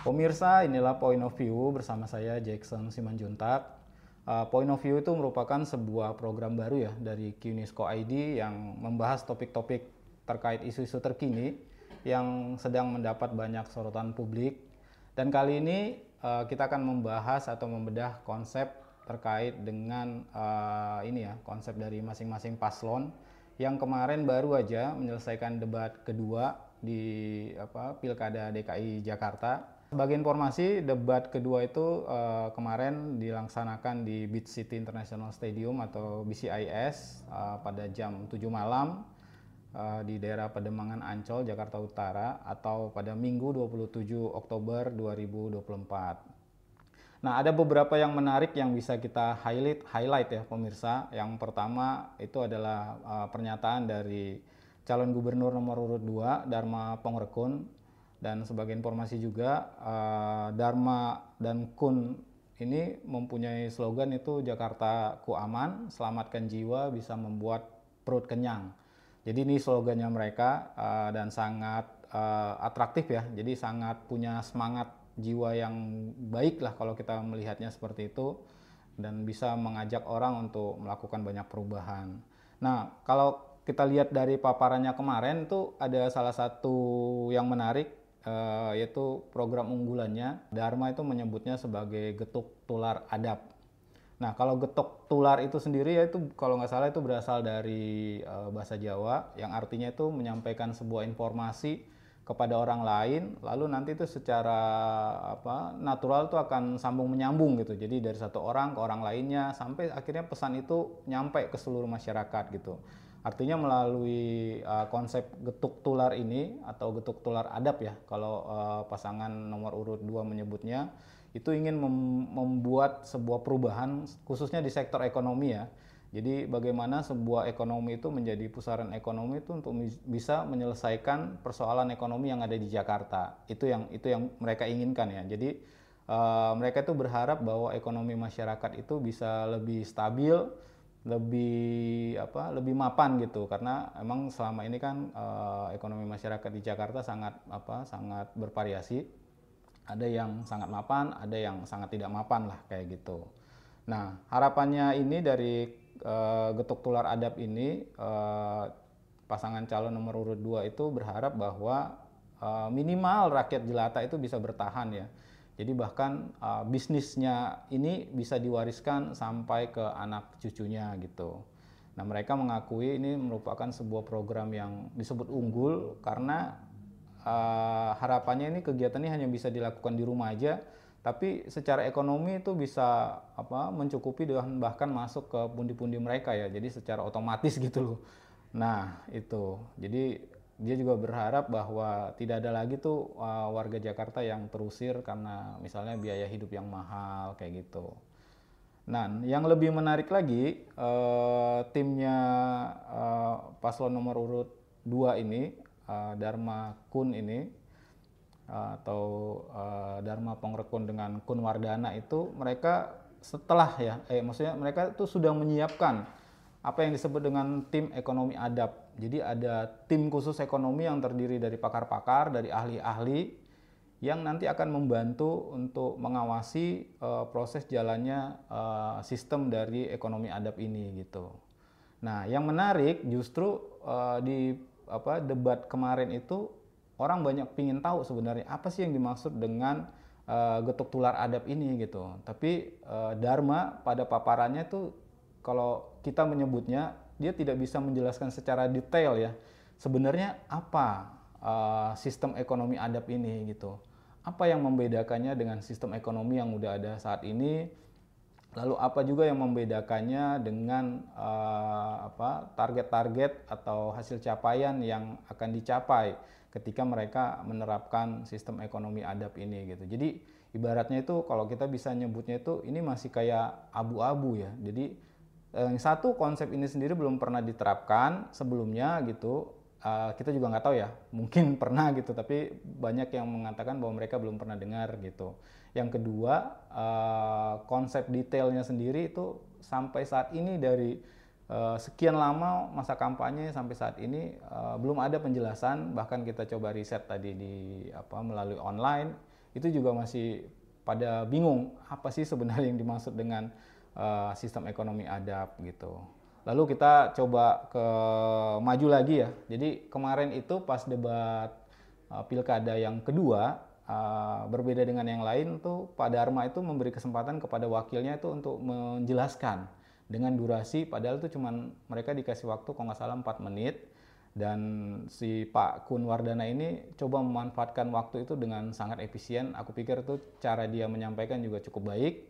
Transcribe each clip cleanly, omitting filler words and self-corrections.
Pemirsa, inilah Point of View bersama saya Jackson Simanjuntak. Point of View itu merupakan sebuah program baru ya dari QNISCO ID yang membahas topik-topik terkait isu-isu terkini yang sedang mendapat banyak sorotan publik. Dan kali ini kita akan membahas atau membedah konsep terkait dengan konsep dari masing-masing paslon yang kemarin baru aja menyelesaikan debat kedua di Pilkada DKI Jakarta. Sebagai informasi, debat kedua itu kemarin dilaksanakan di Beach City International Stadium atau BCIS pada jam 7 malam di daerah Pademangan Ancol, Jakarta Utara atau pada Minggu 27 Oktober 2024. Nah, ada beberapa yang menarik yang bisa kita highlight ya pemirsa. Yang pertama itu adalah pernyataan dari calon gubernur nomor urut 2 Dharma Pongrekun. Dan sebagai informasi juga, Dharma dan Kun ini mempunyai slogan itu Jakarta ku aman, selamatkan jiwa, bisa membuat perut kenyang. Jadi ini slogannya mereka dan sangat atraktif ya, jadi sangat punya semangat jiwa yang baik lah kalau kita melihatnya seperti itu, dan bisa mengajak orang untuk melakukan banyak perubahan. Nah, kalau kita lihat dari paparannya kemarin tuh ada salah satu yang menarik, yaitu program unggulannya. Dharma itu menyebutnya sebagai getuk tular adab. Nah, kalau getuk tular itu sendiri yaitu kalau nggak salah itu berasal dari bahasa Jawa yang artinya itu menyampaikan sebuah informasi kepada orang lain, lalu nanti itu secara natural itu akan sambung menyambung gitu. Jadi dari satu orang ke orang lainnya sampai akhirnya pesan itu nyampe ke seluruh masyarakat gitu. Artinya melalui konsep getuk tular ini atau getuk tular adab ya, kalau pasangan nomor urut 2 menyebutnya, itu ingin membuat sebuah perubahan khususnya di sektor ekonomi ya. Jadi bagaimana sebuah ekonomi itu menjadi pusaran ekonomi itu untuk bisa menyelesaikan persoalan ekonomi yang ada di Jakarta. Itu yang mereka inginkan ya. Jadi mereka itu berharap bahwa ekonomi masyarakat itu bisa lebih stabil, lebih mapan gitu, karena emang selama ini kan ekonomi masyarakat di Jakarta sangat bervariasi, ada yang sangat mapan, ada yang sangat tidak mapan lah kayak gitu. Nah, harapannya ini dari getuk tular adab ini, pasangan calon nomor urut 2 itu berharap bahwa minimal rakyat jelata itu bisa bertahan ya. Jadi bahkan bisnisnya ini bisa diwariskan sampai ke anak cucunya gitu. Nah, mereka mengakui ini merupakan sebuah program yang disebut unggul karena harapannya ini kegiatannya hanya bisa dilakukan di rumah aja, tapi secara ekonomi itu bisa mencukupi dan bahkan masuk ke pundi-pundi mereka ya. Jadi secara otomatis gitu loh. Nah, itu. Jadi dia juga berharap bahwa tidak ada lagi tuh warga Jakarta yang terusir karena misalnya biaya hidup yang mahal kayak gitu. Nah, yang lebih menarik lagi, timnya paslon nomor urut 2 ini, Dharma Kun ini, atau Dharma Pongrekun dengan Kun Wardana itu, mereka setelah maksudnya mereka itu sudah menyiapkan apa yang disebut dengan tim ekonomi adab. Jadi ada tim khusus ekonomi yang terdiri dari pakar-pakar, dari ahli-ahli yang nanti akan membantu untuk mengawasi proses jalannya sistem dari ekonomi adab ini gitu. Nah, yang menarik justru di debat kemarin itu orang banyak pingin tahu sebenarnya apa sih yang dimaksud dengan getuk tular adab ini gitu. Tapi Dharma pada paparannya tuh kalau kita menyebutnya, dia tidak bisa menjelaskan secara detail ya. Sebenarnya apa sistem ekonomi adab ini gitu. Apa yang membedakannya dengan sistem ekonomi yang udah ada saat ini? Lalu apa juga yang membedakannya dengan target-target atau hasil capaian yang akan dicapai ketika mereka menerapkan sistem ekonomi adab ini gitu. Jadi ibaratnya itu kalau kita bisa nyebutnya itu ini masih kayak abu-abu ya. Jadi yang satu, konsep ini sendiri belum pernah diterapkan sebelumnya gitu. Kita juga nggak tahu ya, mungkin pernah gitu, tapi banyak yang mengatakan bahwa mereka belum pernah dengar gitu. Yang kedua, konsep detailnya sendiri itu sampai saat ini dari sekian lama masa kampanye sampai saat ini belum ada penjelasan. Bahkan kita coba riset tadi melalui online, itu juga masih pada bingung apa sih sebenarnya yang dimaksud dengan sistem ekonomi adab gitu. Lalu kita coba ke maju lagi ya. Jadi kemarin itu pas debat pilkada yang kedua, berbeda dengan yang lain tuh Pak Dharma itu memberi kesempatan kepada wakilnya itu untuk menjelaskan dengan durasi, padahal itu cuman mereka dikasih waktu kalau nggak salah 4 menit, dan si Pak Kun Wardana ini coba memanfaatkan waktu itu dengan sangat efisien. Aku pikir itu cara dia menyampaikan juga cukup baik,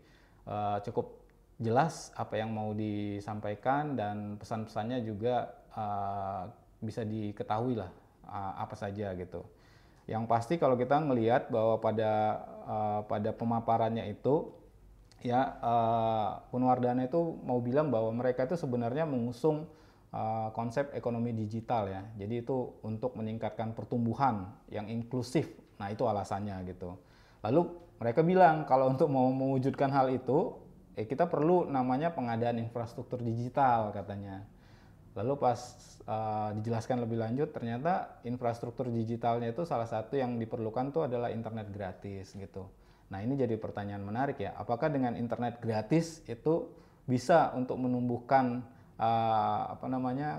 cukup jelas apa yang mau disampaikan, dan pesan-pesannya juga bisa diketahui lah apa saja gitu. Yang pasti kalau kita ngelihat bahwa pada pemaparannya itu ya, Kunwardana itu mau bilang bahwa mereka itu sebenarnya mengusung konsep ekonomi digital ya. Jadi itu untuk meningkatkan pertumbuhan yang inklusif. Nah, itu alasannya gitu. Lalu mereka bilang kalau untuk mau mewujudkan hal itu, kita perlu namanya pengadaan infrastruktur digital katanya. Lalu pas dijelaskan lebih lanjut, ternyata infrastruktur digitalnya itu salah satu yang diperlukan tuh adalah internet gratis gitu. Nah, ini jadi pertanyaan menarik ya. Apakah dengan internet gratis itu bisa untuk menumbuhkan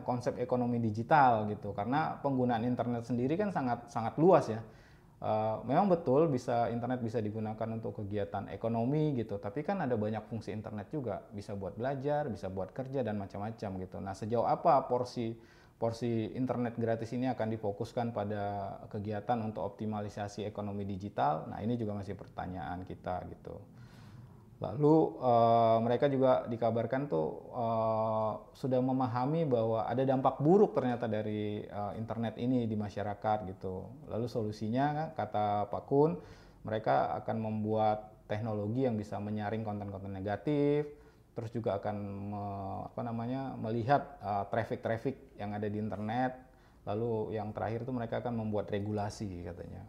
konsep ekonomi digital gitu? Karena penggunaan internet sendiri kan sangat luas ya. Memang betul internet bisa digunakan untuk kegiatan ekonomi gitu, tapi kan ada banyak fungsi internet juga, bisa buat belajar, bisa buat kerja dan macam-macam gitu. Nah, sejauh apa porsi internet gratis ini akan difokuskan pada kegiatan untuk optimalisasi ekonomi digital? Nah, ini juga masih pertanyaan kita gitu. Lalu mereka juga dikabarkan tuh sudah memahami bahwa ada dampak buruk ternyata dari internet ini di masyarakat gitu. Lalu solusinya kata Pak Kun, mereka akan membuat teknologi yang bisa menyaring konten-konten negatif, terus juga akan melihat traffic yang ada di internet. Lalu yang terakhir itu mereka akan membuat regulasi katanya.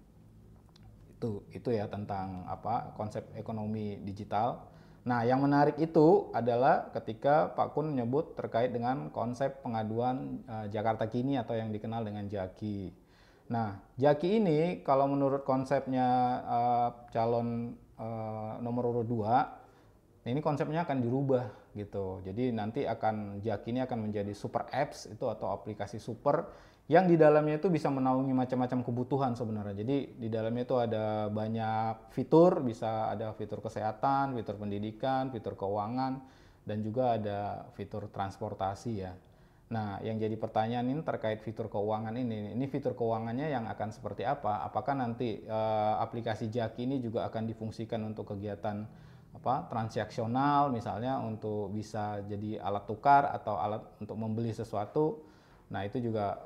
Itu ya tentang konsep ekonomi digital. Nah, yang menarik itu adalah ketika Pak Kun menyebut terkait dengan konsep pengaduan Jakarta Kini atau yang dikenal dengan JAKI. Nah, JAKI ini kalau menurut konsepnya calon nomor urut 2, ini konsepnya akan dirubah gitu. Jadi nanti JAKI ini akan menjadi super apps itu atau aplikasi super yang di dalamnya itu bisa menaungi macam-macam kebutuhan sebenarnya. Jadi di dalamnya itu ada banyak fitur, bisa ada fitur kesehatan, fitur pendidikan, fitur keuangan, dan juga ada fitur transportasi ya. Nah, yang jadi pertanyaan ini terkait fitur keuangan ini fitur keuangannya yang akan seperti apa? Apakah nanti aplikasi JAKI ini juga akan difungsikan untuk kegiatan transaksional, misalnya untuk bisa jadi alat tukar atau alat untuk membeli sesuatu? Nah, itu juga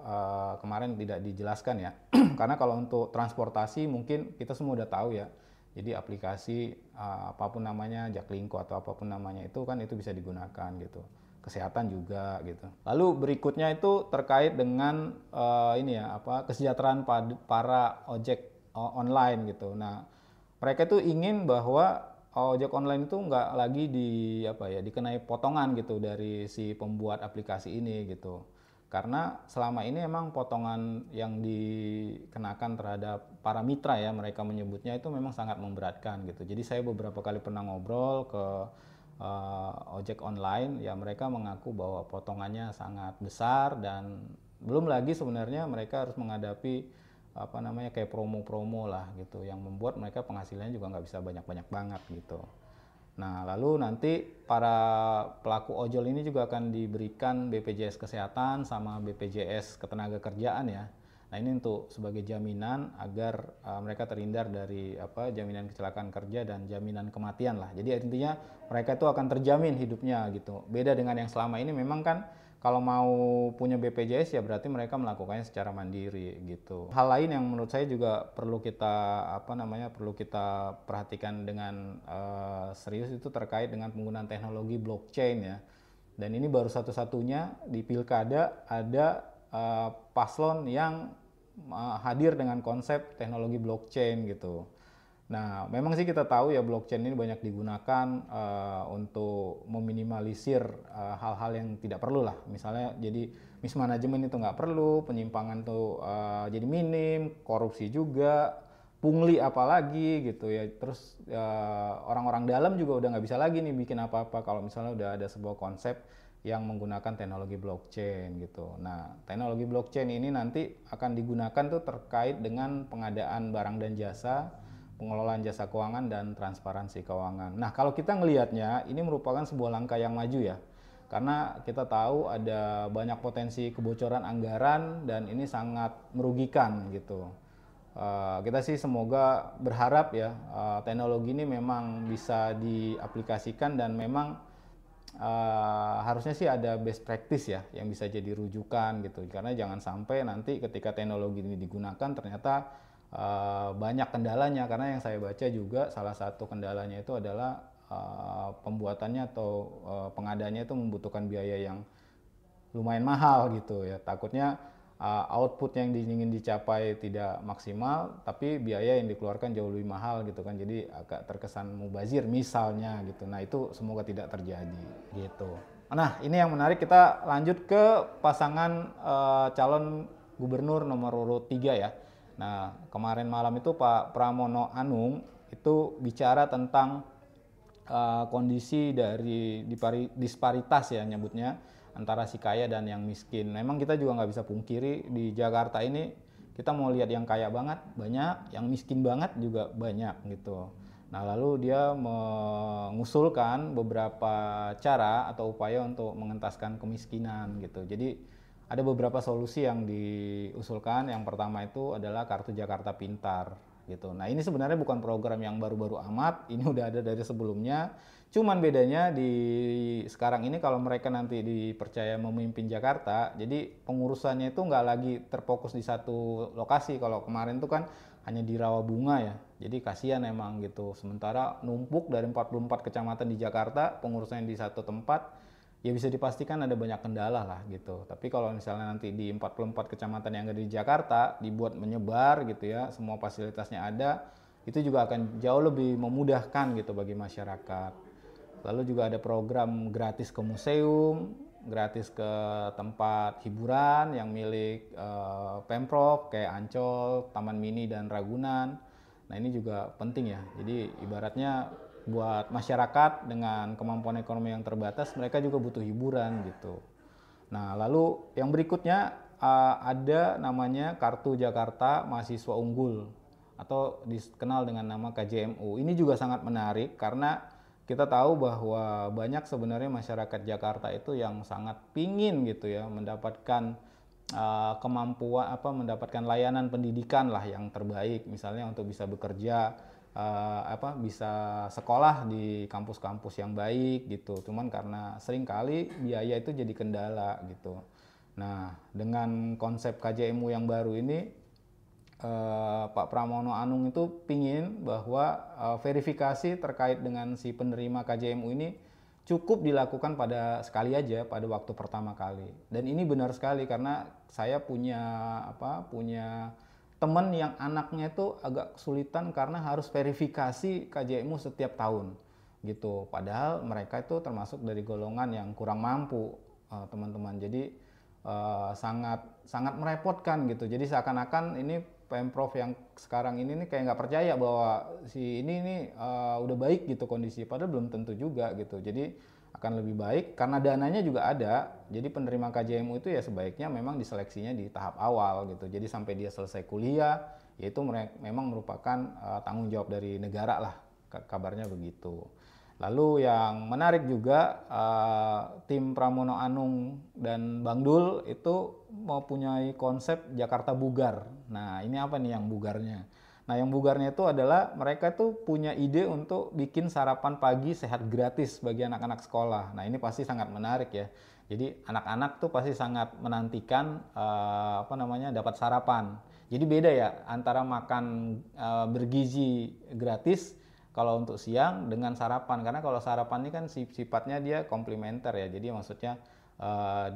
kemarin tidak dijelaskan ya. Karena kalau untuk transportasi mungkin kita semua udah tahu ya. Jadi aplikasi apapun namanya, Jaklingko atau apapun namanya itu kan itu bisa digunakan gitu. Kesehatan juga gitu. Lalu berikutnya itu terkait dengan kesejahteraan para ojek online gitu. Nah, mereka itu ingin bahwa ojek online itu nggak lagi dikenai potongan gitu dari si pembuat aplikasi ini gitu. Karena selama ini emang potongan yang dikenakan terhadap para mitra ya, mereka menyebutnya itu memang sangat memberatkan gitu. Jadi saya beberapa kali pernah ngobrol ke ojek online, ya mereka mengaku bahwa potongannya sangat besar, dan belum lagi sebenarnya mereka harus menghadapi kayak promo-promo lah gitu, yang membuat mereka penghasilannya juga nggak bisa banyak-banyak banget gitu. Nah, lalu nanti para pelaku ojol ini juga akan diberikan BPJS Kesehatan sama BPJS Ketenagakerjaan ya. Nah, ini untuk sebagai jaminan agar mereka terhindar dari jaminan kecelakaan kerja dan jaminan kematian lah. Jadi intinya mereka itu akan terjamin hidupnya gitu. Beda dengan yang selama ini memang kan kalau mau punya BPJS ya berarti mereka melakukannya secara mandiri gitu. Hal lain yang menurut saya juga perlu kita perhatikan dengan serius itu terkait dengan penggunaan teknologi blockchain ya. Dan ini baru satu-satunya di pilkada ada paslon yang hadir dengan konsep teknologi blockchain gitu. Nah, memang sih kita tahu ya blockchain ini banyak digunakan untuk meminimalisir hal-hal yang tidak perlu lah. Misalnya jadi mismanagement itu nggak perlu, penyimpangan tuh jadi minim, korupsi juga, pungli apa lagi gitu ya. Terus orang-orang dalam juga udah nggak bisa lagi nih bikin apa-apa kalau misalnya udah ada sebuah konsep yang menggunakan teknologi blockchain gitu. Nah, teknologi blockchain ini nanti akan digunakan tuh terkait dengan pengadaan barang dan jasa, pengelolaan jasa keuangan dan transparansi keuangan. Nah, kalau kita ngelihatnya ini merupakan sebuah langkah yang maju ya. Karena kita tahu ada banyak potensi kebocoran anggaran dan ini sangat merugikan gitu. Kita sih semoga berharap ya teknologi ini memang bisa diaplikasikan dan memang harusnya sih ada best practice ya yang bisa jadi rujukan gitu, karena jangan sampai nanti ketika teknologi ini digunakan ternyata banyak kendalanya, karena yang saya baca juga salah satu kendalanya itu adalah pembuatannya atau pengadaannya itu membutuhkan biaya yang lumayan mahal gitu ya. Takutnya output yang ingin dicapai tidak maksimal, tapi biaya yang dikeluarkan jauh lebih mahal gitu kan. Jadi agak terkesan mubazir misalnya gitu. Nah, itu semoga tidak terjadi gitu. Nah, ini yang menarik, kita lanjut ke pasangan calon gubernur nomor urut 3 ya. Nah, kemarin malam itu Pak Pramono Anung itu bicara tentang kondisi dari disparitas ya nyebutnya antara si kaya dan yang miskin. Memang kita juga nggak bisa pungkiri di Jakarta ini kita mau lihat yang kaya banget banyak, yang miskin banget juga banyak gitu. Nah, lalu dia mengusulkan beberapa cara atau upaya untuk mengentaskan kemiskinan gitu. Jadi ada beberapa solusi yang diusulkan. Yang pertama itu adalah Kartu Jakarta Pintar gitu. Nah, ini sebenarnya bukan program yang baru-baru amat, ini udah ada dari sebelumnya. Cuman bedanya di sekarang ini kalau mereka nanti dipercaya memimpin Jakarta, jadi pengurusannya itu nggak lagi terfokus di satu lokasi. Kalau kemarin tuh kan hanya di Rawabunga ya, jadi kasihan emang gitu. Sementara numpuk dari 44 kecamatan di Jakarta, pengurusannya di satu tempat, ya bisa dipastikan ada banyak kendala lah gitu. Tapi kalau misalnya nanti di 44 kecamatan yang ada di Jakarta dibuat menyebar gitu ya, semua fasilitasnya ada, itu juga akan jauh lebih memudahkan gitu bagi masyarakat. Lalu juga ada program gratis ke museum, gratis ke tempat hiburan yang milik Pemprov kayak Ancol, Taman Mini dan Ragunan. Nah, ini juga penting ya. Jadi ibaratnya buat masyarakat dengan kemampuan ekonomi yang terbatas, mereka juga butuh hiburan gitu. Nah, lalu yang berikutnya ada namanya Kartu Jakarta Mahasiswa Unggul atau dikenal dengan nama KJMU. Ini juga sangat menarik karena kita tahu bahwa banyak sebenarnya masyarakat Jakarta itu yang sangat pingin gitu ya mendapatkan kemampuan mendapatkan layanan pendidikan lah yang terbaik, misalnya untuk bisa bekerja, bisa sekolah di kampus-kampus yang baik gitu. Cuman karena seringkali biaya itu jadi kendala gitu. Nah, dengan konsep KJMU yang baru ini Pak Pramono Anung itu pingin bahwa verifikasi terkait dengan si penerima KJMU ini cukup dilakukan pada sekali aja pada waktu pertama kali. Dan ini benar sekali karena saya punya teman yang anaknya itu agak kesulitan karena harus verifikasi KJMU setiap tahun gitu. Padahal mereka itu termasuk dari golongan yang kurang mampu, teman-teman. Jadi sangat sangat merepotkan gitu. Jadi seakan-akan ini Pemprov yang sekarang ini nih kayak nggak percaya bahwa si ini nih udah baik gitu kondisi, padahal belum tentu juga gitu. Jadi akan lebih baik karena dananya juga ada. Jadi penerima KJMU itu ya sebaiknya memang diseleksinya di tahap awal gitu. Jadi sampai dia selesai kuliah, yaitu memang merupakan tanggung jawab dari negara lah, kabarnya begitu. Lalu yang menarik juga tim Pramono Anung dan Bang Dul itu mempunyai konsep Jakarta Bugar. Nah, ini apa nih yang bugarnya? Nah, yang bugarnya itu adalah mereka tuh punya ide untuk bikin sarapan pagi sehat gratis bagi anak-anak sekolah. Nah, ini pasti sangat menarik ya. Jadi anak-anak tuh pasti sangat menantikan dapat sarapan. Jadi beda ya antara makan bergizi gratis kalau untuk siang dengan sarapan, karena kalau sarapan ini kan sifatnya dia komplementer ya, jadi maksudnya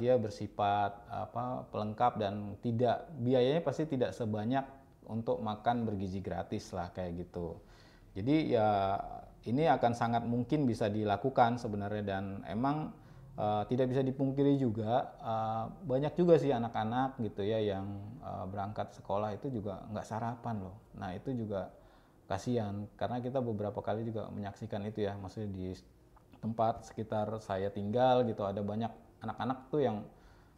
dia bersifat pelengkap dan tidak biayanya pasti tidak sebanyak untuk makan bergizi gratis lah kayak gitu. Jadi ya ini akan sangat mungkin bisa dilakukan sebenarnya, dan emang Tidak bisa dipungkiri juga banyak juga sih anak-anak gitu ya yang berangkat sekolah itu juga nggak sarapan loh. Nah itu juga kasihan karena kita beberapa kali juga menyaksikan itu ya, maksudnya di tempat sekitar saya tinggal gitu ada banyak anak-anak tuh yang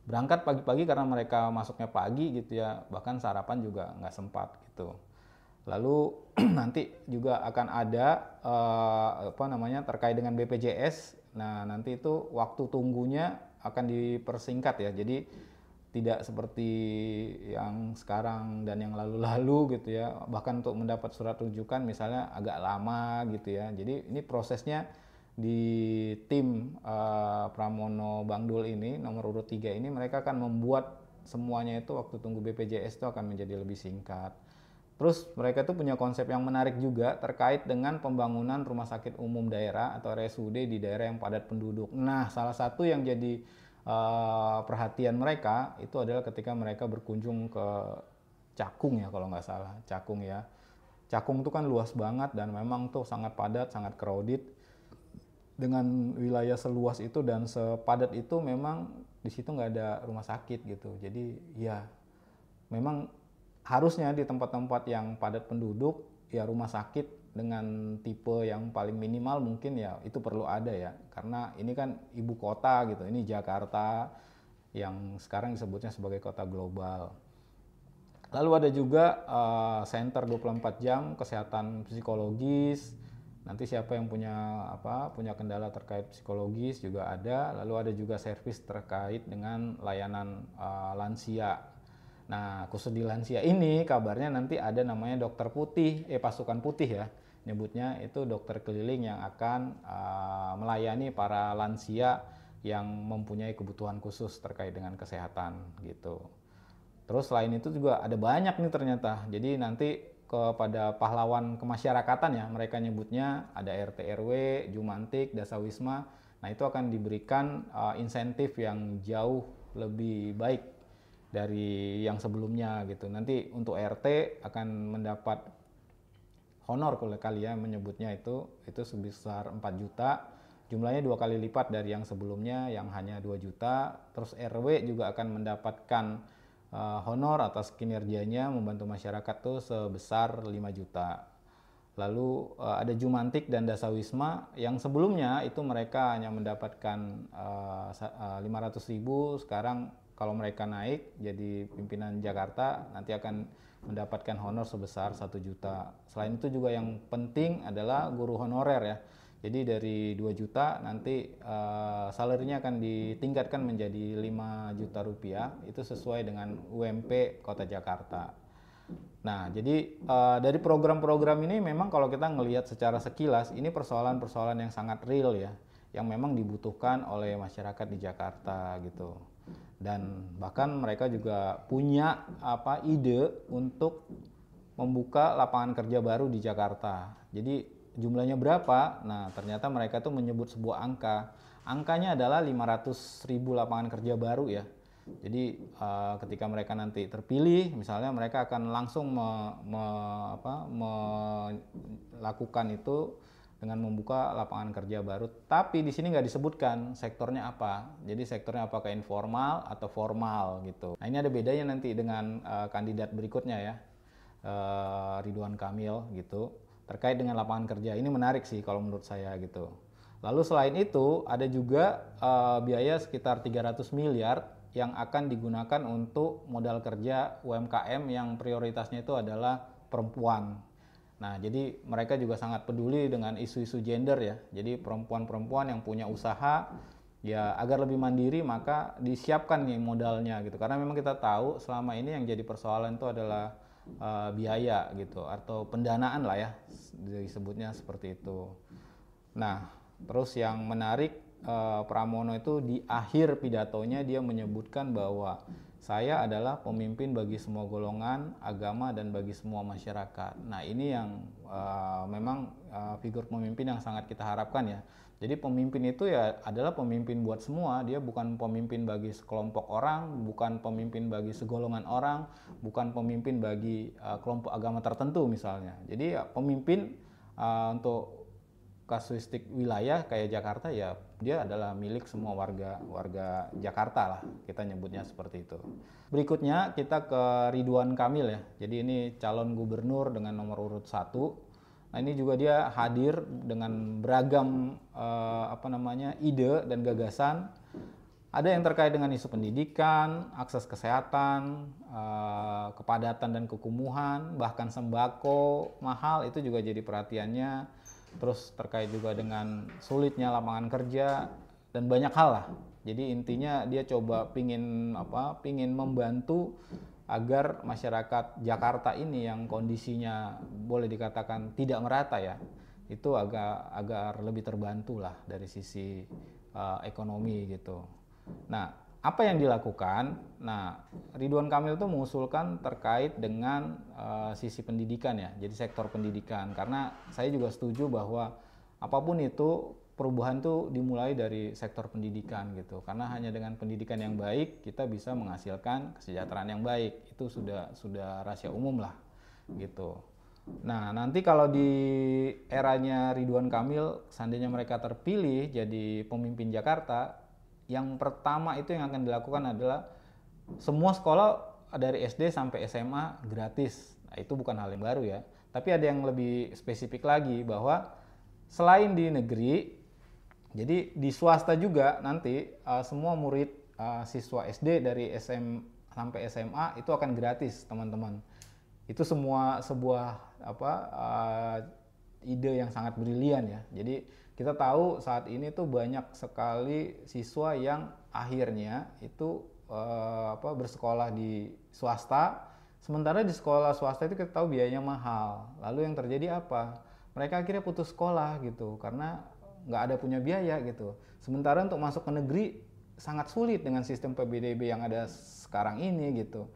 berangkat pagi-pagi karena mereka masuknya pagi gitu ya, bahkan sarapan juga nggak sempat gitu. Lalu nanti juga akan ada apa namanya terkait dengan BPJS. Nah, nanti itu waktu tunggunya akan dipersingkat ya. Jadi tidak seperti yang sekarang dan yang lalu-lalu gitu ya. Bahkan untuk mendapat surat rujukan misalnya agak lama gitu ya. Jadi ini prosesnya di tim Pramono Bangdul ini nomor urut 3 ini mereka akan membuat semuanya itu waktu tunggu BPJS itu akan menjadi lebih singkat. Terus mereka tuh punya konsep yang menarik juga terkait dengan pembangunan rumah sakit umum daerah atau RSUD di daerah yang padat penduduk. Nah, salah satu yang jadi perhatian mereka itu adalah ketika mereka berkunjung ke Cakung ya kalau nggak salah, Cakung ya. Cakung tuh kan luas banget dan memang tuh sangat padat, sangat crowded. Dengan wilayah seluas itu dan sepadat itu memang di situ nggak ada rumah sakit gitu. Jadi ya memang harusnya di tempat-tempat yang padat penduduk ya rumah sakit dengan tipe yang paling minimal mungkin ya itu perlu ada ya, karena ini kan ibu kota gitu, ini Jakarta yang sekarang disebutnya sebagai kota global. Lalu ada juga center 24 jam kesehatan psikologis. Nanti siapa yang punya kendala terkait psikologis juga ada. Lalu ada juga servis terkait dengan layanan lansia. Nah, khusus di lansia ini kabarnya nanti ada namanya dokter putih, pasukan putih ya. Nyebutnya itu dokter keliling yang akan melayani para lansia yang mempunyai kebutuhan khusus terkait dengan kesehatan gitu. Terus selain itu juga ada banyak nih ternyata. Jadi nanti kepada pahlawan kemasyarakatan ya, mereka nyebutnya ada RT RW, Jumantik, Dasawisma. Nah, itu akan diberikan insentif yang jauh lebih baik dari yang sebelumnya gitu. Nanti untuk RT akan mendapat honor kalau kalian menyebutnya itu sebesar 4 juta. Jumlahnya 2 kali lipat dari yang sebelumnya yang hanya 2 juta. Terus RW juga akan mendapatkan honor atas kinerjanya membantu masyarakat tuh sebesar 5 juta. Lalu ada Jumantik dan Dasawisma yang sebelumnya itu mereka hanya mendapatkan 500.000, sekarang kalau mereka naik jadi pimpinan Jakarta nanti akan mendapatkan honor sebesar 1 juta. Selain itu juga yang penting adalah guru honorer ya. Jadi dari 2 juta nanti salarinya akan ditingkatkan menjadi 5 juta rupiah, itu sesuai dengan UMP Kota Jakarta. Nah, jadi dari program-program ini memang kalau kita ngelihat secara sekilas, ini persoalan-persoalan yang sangat real ya, yang memang dibutuhkan oleh masyarakat di Jakarta gitu. Dan bahkan mereka juga punya ide untuk membuka lapangan kerja baru di Jakarta. Jadi jumlahnya berapa? Nah, ternyata mereka tuh menyebut sebuah angka. Angkanya adalah 500.000 lapangan kerja baru ya. Jadi ketika mereka nanti terpilih, misalnya mereka akan langsung melakukan itu dengan membuka lapangan kerja baru. Tapi di sini nggak disebutkan sektornya apa. Jadi sektornya apakah informal atau formal gitu. Nah, ini ada bedanya nanti dengan kandidat berikutnya ya, Ridwan Kamil gitu. Terkait dengan lapangan kerja ini menarik sih kalau menurut saya gitu. Lalu selain itu ada juga biaya sekitar 300 miliar yang akan digunakan untuk modal kerja UMKM yang prioritasnya itu adalah perempuan. Nah, jadi mereka juga sangat peduli dengan isu-isu gender ya. Jadi perempuan-perempuan yang punya usaha ya agar lebih mandiri maka disiapkan nih modalnya gitu. Karena memang kita tahu selama ini yang jadi persoalan itu adalah biaya gitu atau pendanaan lah ya disebutnya seperti itu. Nah, terus yang menarik Pramono itu di akhir pidatonya dia menyebutkan bahwa saya adalah pemimpin bagi semua golongan, agama, dan bagi semua masyarakat. Nah, ini yang memang figur pemimpin yang sangat kita harapkan ya. Jadi pemimpin itu ya adalah pemimpin buat semua, dia bukan pemimpin bagi sekelompok orang, bukan pemimpin bagi segolongan orang, bukan pemimpin bagi kelompok agama tertentu misalnya. Jadi ya, pemimpin untuk kasuistik wilayah kayak Jakarta ya dia adalah milik semua warga Jakarta lah, kita nyebutnya seperti itu. Berikutnya kita ke Ridwan Kamil ya. Jadi ini calon gubernur dengan nomor urut 1. Nah, ini juga dia hadir dengan beragam ide dan gagasan. Ada yang terkait dengan isu pendidikan, akses kesehatan, kepadatan dan kekumuhan, bahkan sembako mahal itu juga jadi perhatiannya. Terus terkait juga dengan sulitnya lapangan kerja dan banyak hal lah. Jadi intinya dia coba pingin membantu agar masyarakat Jakarta ini yang kondisinya boleh dikatakan tidak merata ya, itu agar lebih terbantu lah dari sisi ekonomi gitu. Nah, apa yang dilakukan? Nah, Ridwan Kamil itu mengusulkan terkait dengan sisi pendidikan ya, jadi sektor pendidikan. Karena saya juga setuju bahwa apapun itu perubahan itu dimulai dari sektor pendidikan gitu. Karena hanya dengan pendidikan yang baik kita bisa menghasilkan kesejahteraan yang baik. Itu sudah rahasia umum lah gitu. Nah, nanti kalau di eranya Ridwan Kamil, seandainya mereka terpilih jadi pemimpin Jakarta, yang pertama itu yang akan dilakukan adalah semua sekolah dari SD sampai SMA gratis. Nah, itu bukan hal yang baru ya. Tapi ada yang lebih spesifik lagi bahwa selain di negeri, jadi di swasta juga nanti semua murid siswa SD dari SM sampai SMA itu akan gratis, teman-teman. Itu sebuah ide yang sangat brilian ya. Jadi kita tahu saat ini tuh banyak sekali siswa yang akhirnya itu bersekolah di swasta, sementara di sekolah swasta itu kita tahu biayanya mahal. Lalu yang terjadi apa? Mereka akhirnya putus sekolah gitu karena nggak ada punya biaya gitu. Sementara untuk masuk ke negeri sangat sulit dengan sistem PBDB yang ada sekarang ini gitu.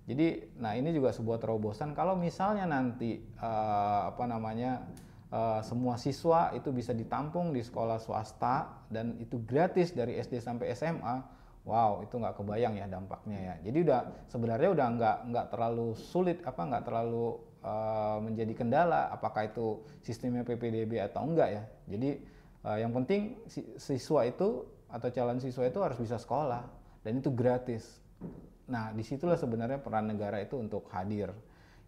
Jadi, nah ini juga sebuah terobosan kalau misalnya nanti semua siswa itu bisa ditampung di sekolah swasta dan itu gratis dari SD sampai SMA. Wow, itu nggak kebayang ya dampaknya ya. Jadi sebenarnya udah nggak terlalu sulit, nggak terlalu menjadi kendala apakah itu sistemnya PPDB atau enggak ya. Jadi yang penting siswa itu atau calon siswa itu harus bisa sekolah dan itu gratis. Nah, disitulah sebenarnya peran negara itu untuk hadir.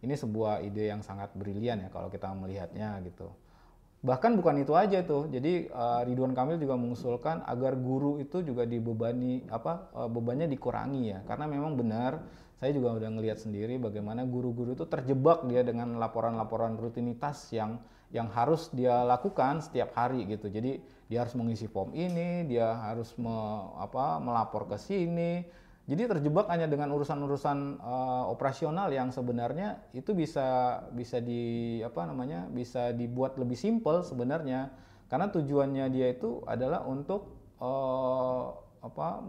Ini sebuah ide yang sangat brilian ya kalau kita melihatnya gitu. Bahkan bukan itu aja tuh. Jadi Ridwan Kamil juga mengusulkan agar guru itu juga dibebani bebannya dikurangi ya. Karena memang benar saya juga udah ngelihat sendiri bagaimana guru-guru itu terjebak dia dengan laporan-laporan rutinitas yang harus dia lakukan setiap hari gitu. Jadi dia harus mengisi form ini, dia harus melapor ke sini. Jadi terjebak hanya dengan urusan-urusan operasional yang sebenarnya itu bisa dibuat lebih simpel sebenarnya. Karena tujuannya dia itu adalah untuk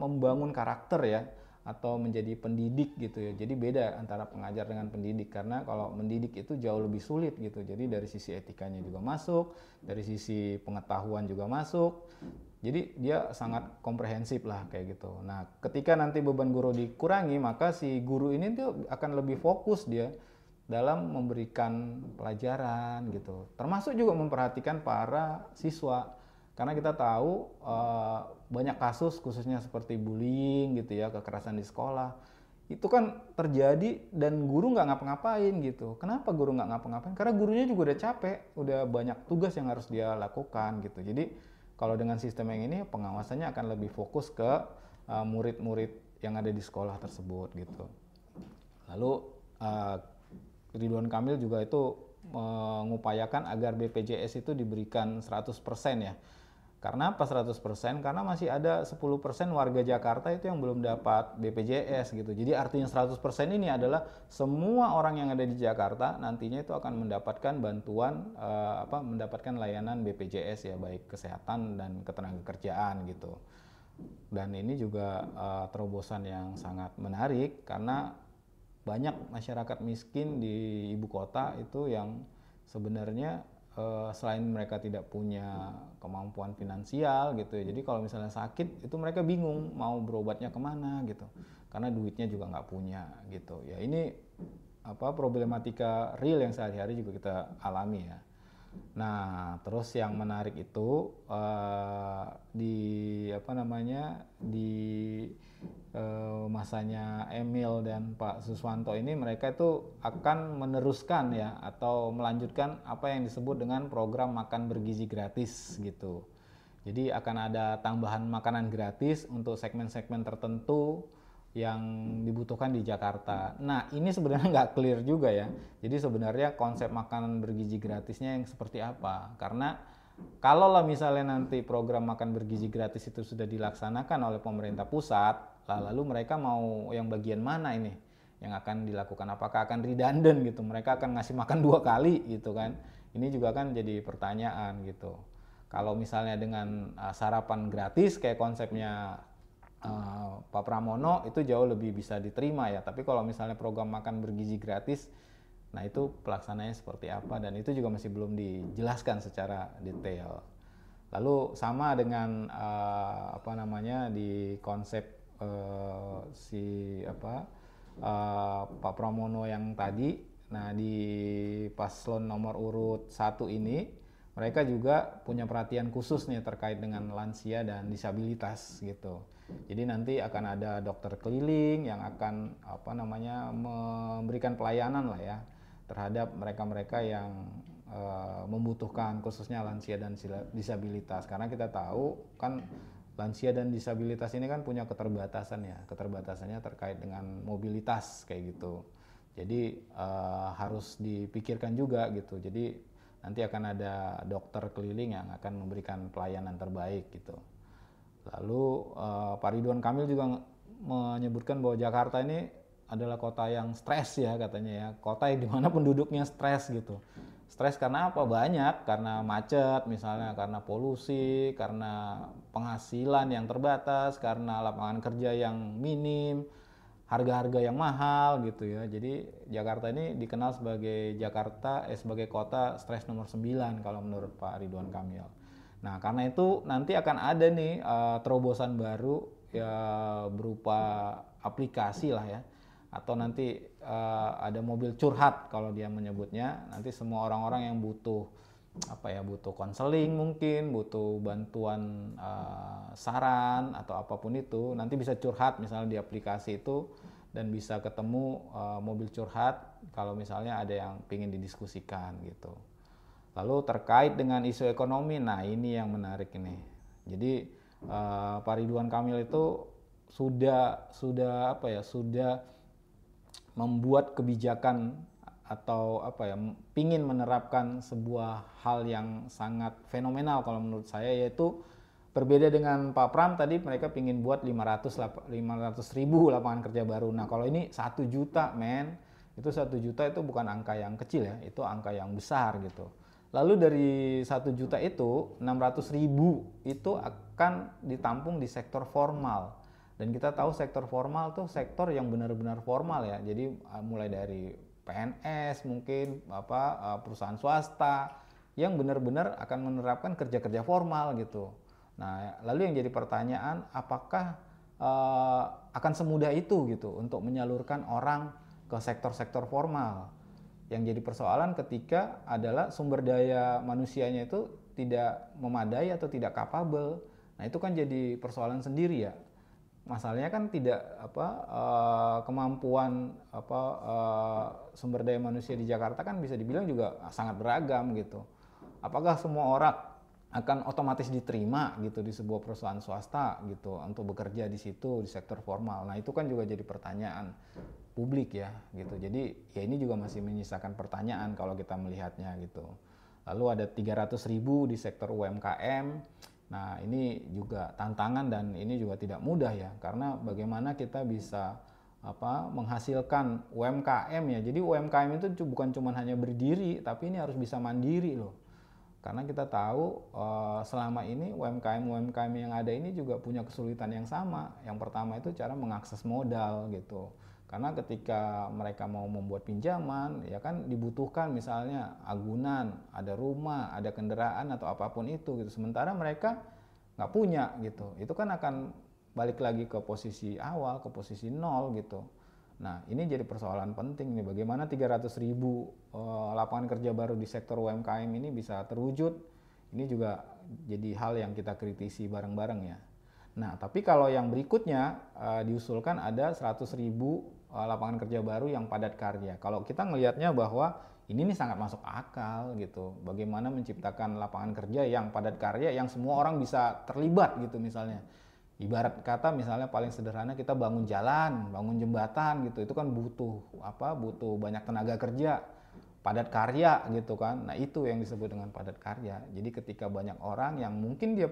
membangun karakter ya atau menjadi pendidik gitu ya. Jadi beda antara pengajar dengan pendidik karena kalau mendidik itu jauh lebih sulit gitu. Jadi dari sisi etikanya juga masuk, dari sisi pengetahuan juga masuk. Jadi dia sangat komprehensif lah kayak gitu. Nah, ketika nanti beban guru dikurangi, maka si guru ini tuh akan lebih fokus dia dalam memberikan pelajaran gitu. Termasuk juga memperhatikan para siswa. Karena kita tahu banyak kasus khususnya seperti bullying gitu ya, kekerasan di sekolah. Itu kan terjadi dan guru nggak ngapa-ngapain gitu. Kenapa guru nggak ngapa-ngapain? Karena gurunya juga udah capek, udah banyak tugas yang harus dia lakukan gitu. Jadi kalau dengan sistem yang ini pengawasannya akan lebih fokus ke murid-murid yang ada di sekolah tersebut gitu. Lalu Ridwan Kamil juga itu mengupayakan agar BPJS itu diberikan 100% ya. Karena apa 100%? Karena masih ada 10% warga Jakarta itu yang belum dapat BPJS gitu. Jadi artinya 100% ini adalah semua orang yang ada di Jakarta nantinya itu akan mendapatkan bantuan mendapatkan layanan BPJS ya, baik kesehatan dan ketenagakerjaan gitu. Dan ini juga terobosan yang sangat menarik karena banyak masyarakat miskin di ibu kota itu yang sebenarnya selain mereka tidak punya kemampuan finansial gitu ya, jadi kalau misalnya sakit itu mereka bingung mau berobatnya kemana gitu karena duitnya juga nggak punya gitu ya. Ini problematika real yang sehari-hari juga kita alami ya. Nah, terus yang menarik itu di apa namanya di masanya Emil dan Pak Suswanto ini, mereka itu akan meneruskan ya atau melanjutkan apa yang disebut dengan program makan bergizi gratis gitu. Jadi akan ada tambahan makanan gratis untuk segmen-segmen tertentu yang dibutuhkan di Jakarta. Nah, ini sebenarnya nggak clear juga ya. Jadi sebenarnya konsep makanan bergizi gratisnya yang seperti apa? Karena kalau lah misalnya nanti program makan bergizi gratis itu sudah dilaksanakan oleh pemerintah pusat, lalu mereka mau yang bagian mana ini yang akan dilakukan? Apakah akan redundant gitu? Mereka akan ngasih makan 2 kali gitu kan? Ini juga kan jadi pertanyaan gitu. Kalau misalnya dengan sarapan gratis kayak konsepnya Pak Pramono, itu jauh lebih bisa diterima ya. Tapi kalau misalnya program makan bergizi gratis, nah itu pelaksanaannya seperti apa, dan itu juga masih belum dijelaskan secara detail. Lalu sama dengan apa namanya di konsep si apa Pak Pramono yang tadi. Nah, di paslon nomor urut 1 ini mereka juga punya perhatian khusus nih terkait dengan lansia dan disabilitas gitu. Jadi nanti akan ada dokter keliling yang akan apa namanya memberikan pelayanan lah ya terhadap mereka-mereka yang membutuhkan, khususnya lansia dan disabilitas. Karena kita tahu kan lansia dan disabilitas ini kan punya keterbatasan ya, keterbatasannya terkait dengan mobilitas kayak gitu. Jadi harus dipikirkan juga gitu. Jadi nanti akan ada dokter keliling yang akan memberikan pelayanan terbaik gitu. Lalu Pak Ridwan Kamil juga menyebutkan bahwa Jakarta ini adalah kota yang stres ya katanya ya, kota yang dimana penduduknya stres gitu. Stres karena apa? Banyak, karena macet misalnya, karena polusi, karena penghasilan yang terbatas, karena lapangan kerja yang minim, harga-harga yang mahal gitu ya. Jadi Jakarta ini dikenal sebagai kota stres nomor 9 kalau menurut Pak Ridwan Kamil. Nah, karena itu nanti akan ada nih terobosan baru ya, berupa aplikasi lah ya, atau nanti ada mobil curhat kalau dia menyebutnya. Nanti semua orang-orang yang butuh apa ya, butuh konseling, mungkin butuh bantuan saran atau apapun itu, nanti bisa curhat misalnya di aplikasi itu, dan bisa ketemu mobil curhat kalau misalnya ada yang ingin didiskusikan gitu. Lalu terkait dengan isu ekonomi, nah ini yang menarik ini. Jadi Pak Ridwan Kamil itu sudah apa ya, sudah membuat kebijakan atau apa ya, pingin menerapkan sebuah hal yang sangat fenomenal kalau menurut saya, yaitu berbeda dengan Pak Pram tadi, mereka pingin buat 500 ribu lapangan kerja baru. Nah, kalau ini 1 juta men, itu 1 juta itu bukan angka yang kecil ya, itu angka yang besar gitu. Lalu dari 1 juta itu 600 ribu itu akan ditampung di sektor formal. Dan kita tahu sektor formal tuh sektor yang benar-benar formal ya. Jadi mulai dari PNS mungkin perusahaan swasta yang benar-benar akan menerapkan kerja-kerja formal gitu. Nah, lalu yang jadi pertanyaan, apakah akan semudah itu gitu untuk menyalurkan orang ke sektor-sektor formal? Yang jadi persoalan ketika adalah sumber daya manusianya itu tidak memadai atau tidak capable. Nah, itu kan jadi persoalan sendiri ya. Masalahnya kan tidak kemampuan sumber daya manusia di Jakarta kan bisa dibilang juga sangat beragam gitu. Apakah semua orang akan otomatis diterima gitu di sebuah perusahaan swasta gitu untuk bekerja di situ di sektor formal? Nah, itu kan juga jadi pertanyaan publik ya gitu. Jadi ya ini juga masih menyisakan pertanyaan kalau kita melihatnya gitu. Lalu ada 300 ribu di sektor UMKM. Nah, ini juga tantangan dan ini juga tidak mudah ya, karena bagaimana kita bisa menghasilkan UMKM ya. Jadi UMKM itu bukan cuma hanya berdiri, tapi ini harus bisa mandiri loh. Karena kita tahu selama ini UMKM yang ada ini juga punya kesulitan yang sama. Yang pertama itu cara mengakses modal gitu. Karena ketika mereka mau membuat pinjaman, ya kan dibutuhkan misalnya agunan, ada rumah, ada kendaraan atau apapun itu gitu. Sementara mereka nggak punya gitu. Itu kan akan balik lagi ke posisi awal, ke posisi nol gitu. Nah, ini jadi persoalan penting nih, bagaimana 300.000 lapangan kerja baru di sektor UMKM ini bisa terwujud. Ini juga jadi hal yang kita kritisi bareng-bareng ya. Nah, tapi kalau yang berikutnya diusulkan ada 100.000 lapangan kerja baru yang padat karya. Kalau kita ngelihatnya bahwa ini nih sangat masuk akal gitu. Bagaimana menciptakan lapangan kerja yang padat karya yang semua orang bisa terlibat gitu misalnya. Ibarat kata misalnya paling sederhana kita bangun jalan, bangun jembatan gitu. Itu kan butuh Butuh banyak tenaga kerja, padat karya gitu kan. Nah, itu yang disebut dengan padat karya. Jadi ketika banyak orang yang mungkin dia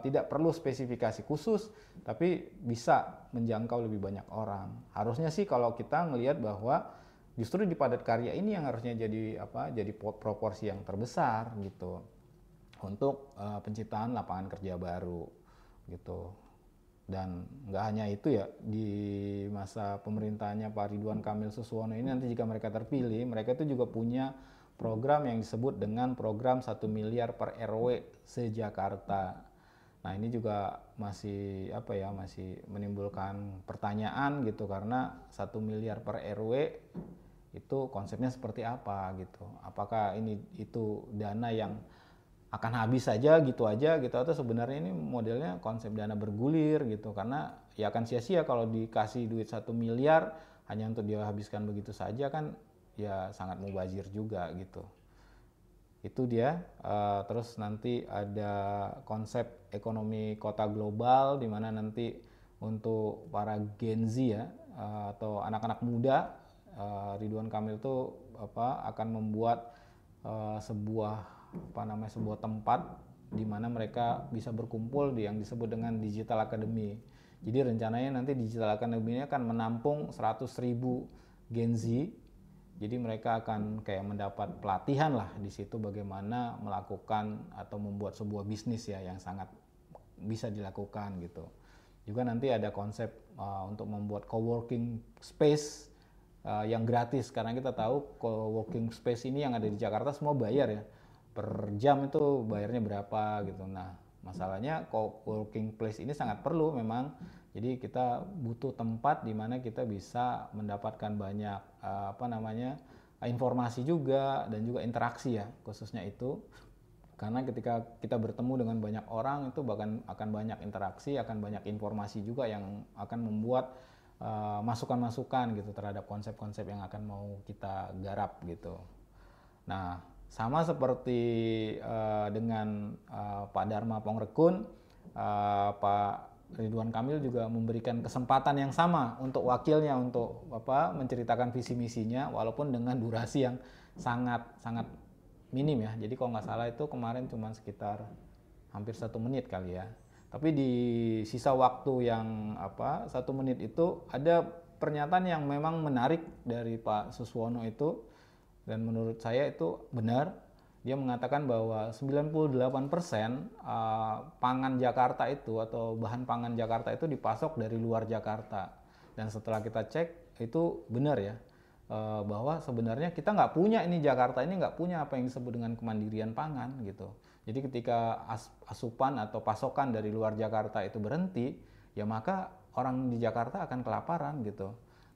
tidak perlu spesifikasi khusus tapi bisa menjangkau lebih banyak orang. Harusnya sih kalau kita ngelihat bahwa justru di padat karya ini yang harusnya jadi proporsi yang terbesar gitu untuk penciptaan lapangan kerja baru gitu. Dan nggak hanya itu ya, di masa pemerintahannya Pak Ridwan Kamil Suswono ini nanti jika mereka terpilih, mereka itu juga punya program yang disebut dengan program 1 miliar per RW se-Jakarta. Nah, ini juga masih masih menimbulkan pertanyaan gitu, karena 1 miliar per RW itu konsepnya seperti apa gitu. Apakah itu dana yang akan habis saja gitu aja gitu, atau sebenarnya ini modelnya konsep dana bergulir gitu, karena ya akan sia-sia kalau dikasih duit 1 miliar hanya untuk dia habiskan begitu saja, kan ya sangat mubazir juga gitu. Itu dia. Terus nanti ada konsep ekonomi kota global di mana nanti untuk para Gen Z ya, atau anak-anak muda, Ridwan Kamil itu akan membuat sebuah sebuah tempat di mana mereka bisa berkumpul yang disebut dengan Digital Academy. Jadi rencananya nanti Digital Academy ini akan menampung 100.000 Gen Z. Jadi mereka akan kayak mendapat pelatihan lah di situ bagaimana melakukan atau membuat sebuah bisnis ya yang sangat bisa dilakukan gitu. Juga nanti ada konsep untuk membuat coworking space yang gratis, karena kita tahu coworking space ini yang ada di Jakarta semua bayar ya. Per jam itu bayarnya berapa gitu. Nah, masalahnya co-working place ini sangat perlu memang. Jadi kita butuh tempat di mana kita bisa mendapatkan banyak informasi juga dan juga interaksi ya, khususnya itu. Karena ketika kita bertemu dengan banyak orang itu bahkan akan banyak interaksi, akan banyak informasi juga yang akan membuat masukan-masukan gitu terhadap konsep-konsep yang akan mau kita garap gitu. Nah, sama seperti dengan Pak Dharma Pongrekun, Pak Ridwan Kamil juga memberikan kesempatan yang sama untuk wakilnya untuk menceritakan visi misinya, walaupun dengan durasi yang sangat minim ya. Jadi kalau nggak salah itu kemarin cuma sekitar hampir 1 menit kali ya. Tapi di sisa waktu yang 1 menit itu ada pernyataan yang memang menarik dari Pak Suswono itu, dan menurut saya itu benar. Dia mengatakan bahwa 98% pangan Jakarta itu atau bahan pangan Jakarta itu dipasok dari luar Jakarta. Dan setelah kita cek itu benar ya, bahwa sebenarnya kita nggak punya Jakarta ini nggak punya apa yang disebut dengan kemandirian pangan gitu. Jadi ketika asupan atau pasokan dari luar Jakarta itu berhenti, ya maka orang di Jakarta akan kelaparan gitu.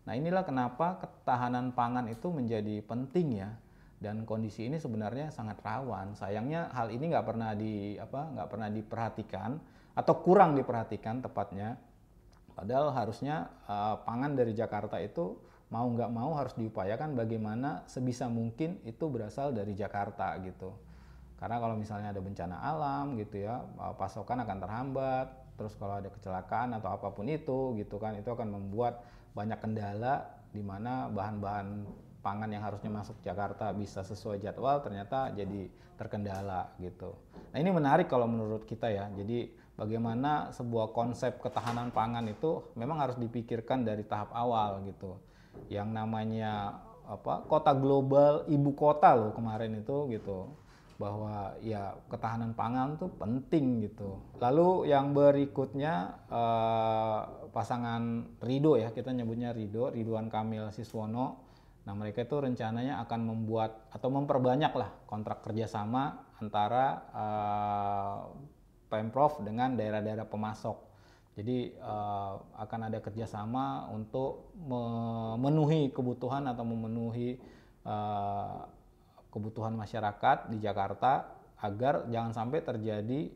Nah, inilah kenapa ketahanan pangan itu menjadi penting ya, dan kondisi ini sebenarnya sangat rawan. Sayangnya hal ini nggak pernah diperhatikan atau kurang diperhatikan tepatnya. Padahal harusnya pangan dari Jakarta itu mau nggak mau harus diupayakan bagaimana sebisa mungkin itu berasal dari Jakarta gitu. Karena kalau misalnya ada bencana alam gitu ya, pasokan akan terhambat. Terus kalau ada kecelakaan atau apapun itu gitu kan, itu akan membuat banyak kendala di mana bahan-bahan pangan yang harusnya masuk Jakarta bisa sesuai jadwal ternyata jadi terkendala gitu. Nah, ini menarik kalau menurut kita ya. Jadi bagaimana sebuah konsep ketahanan pangan itu memang harus dipikirkan dari tahap awal gitu. Yang namanya kota global, ibu kota loh kemarin itu gitu. Bahwa ya ketahanan pangan tuh penting gitu. Lalu yang berikutnya pasangan Ridho ya, kita nyebutnya Ridwan Kamil Suswono. Nah, mereka itu rencananya akan membuat atau memperbanyak lah kontrak kerjasama antara Pemprov dengan daerah-daerah pemasok. Jadi akan ada kerjasama untuk memenuhi kebutuhan atau memenuhi kebutuhan masyarakat di Jakarta agar jangan sampai terjadi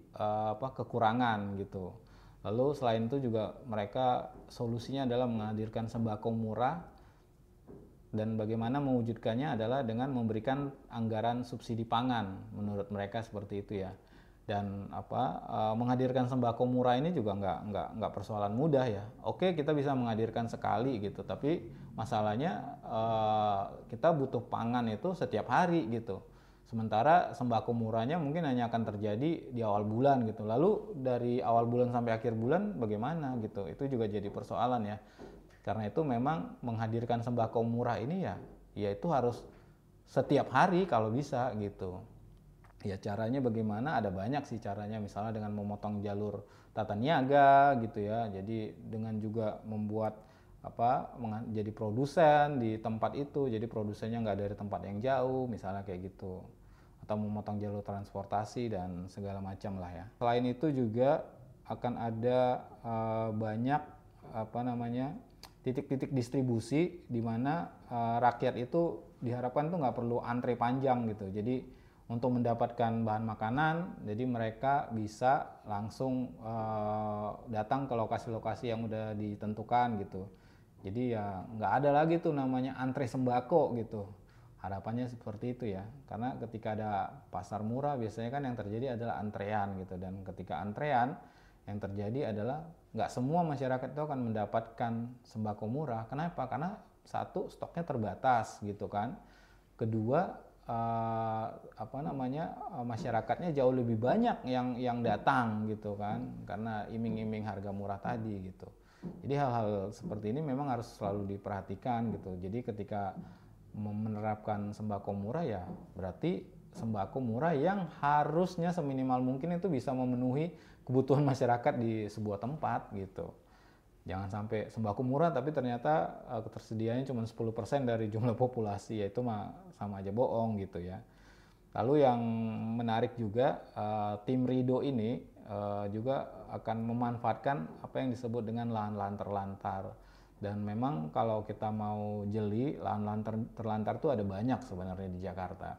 kekurangan gitu. Lalu selain itu juga mereka solusinya adalah menghadirkan sembako murah, dan bagaimana mewujudkannya adalah dengan memberikan anggaran subsidi pangan, menurut mereka seperti itu ya. Dan menghadirkan sembako murah ini juga nggak persoalan mudah ya. Oke, kita bisa menghadirkan sekali gitu, tapi masalahnya kita butuh pangan itu setiap hari gitu. Sementara sembako murahnya mungkin hanya akan terjadi di awal bulan gitu. Lalu dari awal bulan sampai akhir bulan bagaimana gitu? Itu juga jadi persoalan ya. Karena itu memang menghadirkan sembako murah ini ya itu harus setiap hari kalau bisa gitu. Ya caranya bagaimana? Ada banyak sih caranya, misalnya dengan memotong jalur tata niaga gitu ya. Jadi dengan juga membuat jadi produsen di tempat itu, jadi produsennya nggak dari tempat yang jauh misalnya kayak gitu, atau memotong jalur transportasi dan segala macam lah ya. Selain itu juga akan ada banyak titik-titik distribusi di mana rakyat itu diharapkan tuh nggak perlu antre panjang gitu. Jadi untuk mendapatkan bahan makanan, jadi mereka bisa langsung datang ke lokasi-lokasi yang udah ditentukan gitu. Jadi ya nggak ada lagi tuh namanya antre sembako gitu. Harapannya seperti itu ya, karena ketika ada pasar murah biasanya kan yang terjadi adalah antrean gitu, dan ketika antrean yang terjadi adalah nggak semua masyarakat itu akan mendapatkan sembako murah. Kenapa? Karena satu, stoknya terbatas gitu kan. Kedua, masyarakatnya jauh lebih banyak yang datang gitu kan, karena iming-iming harga murah tadi gitu. Jadi hal-hal seperti ini memang harus selalu diperhatikan gitu. Jadi ketika menerapkan sembako murah ya berarti sembako murah yang harusnya seminimal mungkin itu bisa memenuhi kebutuhan masyarakat di sebuah tempat gitu. Jangan sampai sembako murah tapi ternyata ketersediaannya cuma 10% dari jumlah populasi, ya itu mah sama aja bohong gitu ya. Lalu yang menarik juga, tim Rido ini juga akan memanfaatkan apa yang disebut dengan lahan-lahan terlantar. Dan memang kalau kita mau jeli, lahan-lahan terlantar itu ada banyak sebenarnya di Jakarta.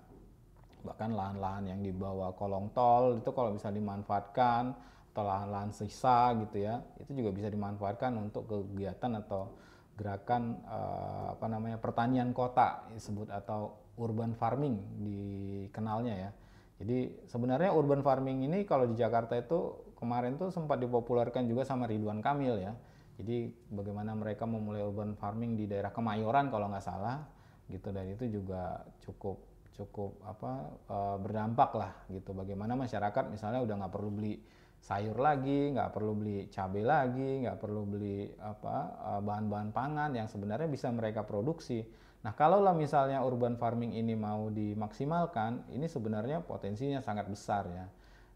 Bahkan lahan-lahan yang di bawah kolong tol itu kalau bisa dimanfaatkan, atau lahan-lahan sisa gitu ya, itu juga bisa dimanfaatkan untuk kegiatan atau gerakan pertanian kota disebut, atau urban farming dikenalnya ya. Jadi sebenarnya urban farming ini kalau di Jakarta itu kemarin tuh sempat dipopulerkan juga sama Ridwan Kamil ya. Jadi bagaimana mereka memulai urban farming di daerah Kemayoran kalau nggak salah gitu, dan itu juga cukup berdampak lah gitu. Bagaimana masyarakat misalnya udah nggak perlu beli sayur lagi, nggak perlu beli cabai lagi, nggak perlu beli bahan-bahan pangan yang sebenarnya bisa mereka produksi. Nah, kalau lah misalnya urban farming ini mau dimaksimalkan, ini sebenarnya potensinya sangat besar ya,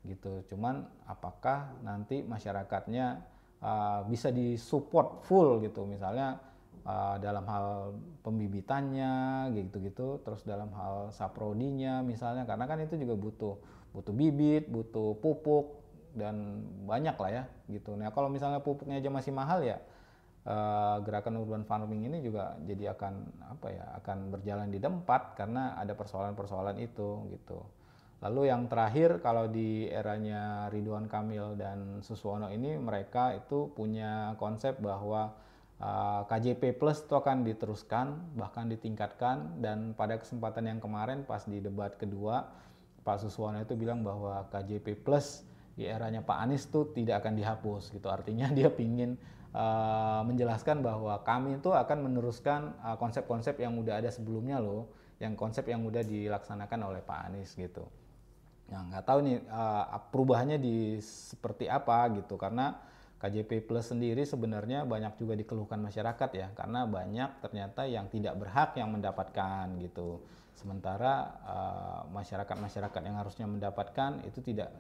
gitu. Cuman apakah nanti masyarakatnya bisa disupport full gitu, misalnya dalam hal pembibitannya gitu-gitu, terus dalam hal saprodinya misalnya, karena kan itu juga butuh bibit, butuh pupuk, dan banyak lah ya gitu. Nah kalau misalnya pupuknya aja masih mahal ya, gerakan urban farming ini juga jadi akan berjalan di tempat karena ada persoalan-persoalan itu gitu. Lalu yang terakhir, kalau di eranya Ridwan Kamil dan Suswono ini, mereka itu punya konsep bahwa KJP Plus itu akan diteruskan, bahkan ditingkatkan. Dan pada kesempatan yang kemarin pas di debat kedua, Pak Suswono itu bilang bahwa KJP Plus di eranya Pak Anies itu tidak akan dihapus gitu. Artinya dia pingin menjelaskan bahwa kami itu akan meneruskan konsep-konsep yang udah ada sebelumnya loh, yang konsep yang udah dilaksanakan oleh Pak Anies gitu. Nah, nggak tahu nih perubahannya di seperti apa gitu, karena KJP Plus sendiri sebenarnya banyak juga dikeluhkan masyarakat ya, karena banyak ternyata yang tidak berhak yang mendapatkan gitu. Sementara masyarakat yang harusnya mendapatkan itu tidak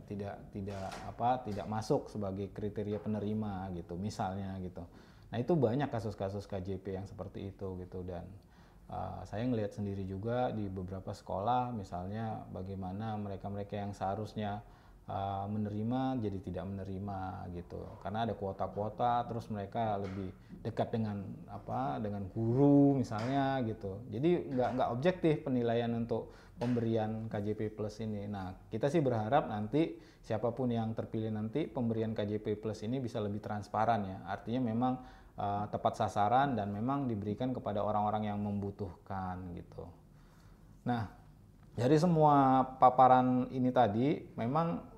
masuk sebagai kriteria penerima gitu misalnya gitu. Nah, itu banyak kasus-kasus KJP yang seperti itu gitu. Dan saya ngelihat sendiri juga di beberapa sekolah misalnya bagaimana mereka-mereka yang seharusnya menerima jadi tidak menerima gitu, karena ada kuota-kuota, terus mereka lebih dekat dengan guru misalnya gitu, jadi nggak objektif penilaian untuk pemberian KJP Plus ini. Nah, kita sih berharap nanti siapapun yang terpilih nanti pemberian KJP Plus ini bisa lebih transparan ya, artinya memang tepat sasaran dan memang diberikan kepada orang-orang yang membutuhkan gitu. Nah, dari semua paparan ini tadi, memang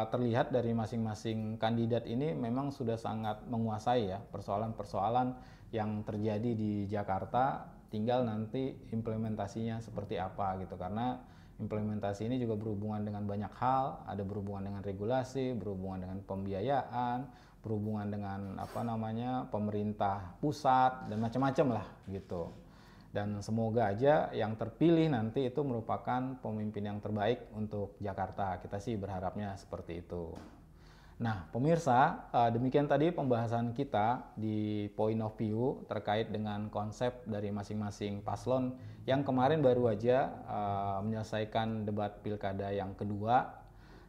terlihat dari masing-masing kandidat ini memang sudah sangat menguasai ya persoalan-persoalan yang terjadi di Jakarta, tinggal nanti implementasinya seperti apa gitu. Karena implementasi ini juga berhubungan dengan banyak hal, ada berhubungan dengan regulasi, berhubungan dengan pembiayaan, berhubungan dengan pemerintah pusat dan macam-macam lah gitu. Dan semoga aja yang terpilih nanti itu merupakan pemimpin yang terbaik untuk Jakarta. Kita sih berharapnya seperti itu. Nah, pemirsa, demikian tadi pembahasan kita di Point of View terkait dengan konsep dari masing-masing paslon yang kemarin baru aja menyelesaikan debat pilkada yang kedua.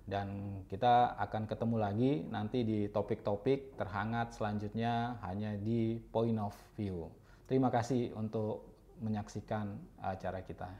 Dan kita akan ketemu lagi nanti di topik-topik terhangat selanjutnya hanya di Point of View. Terima kasih untuk menyaksikan acara kita.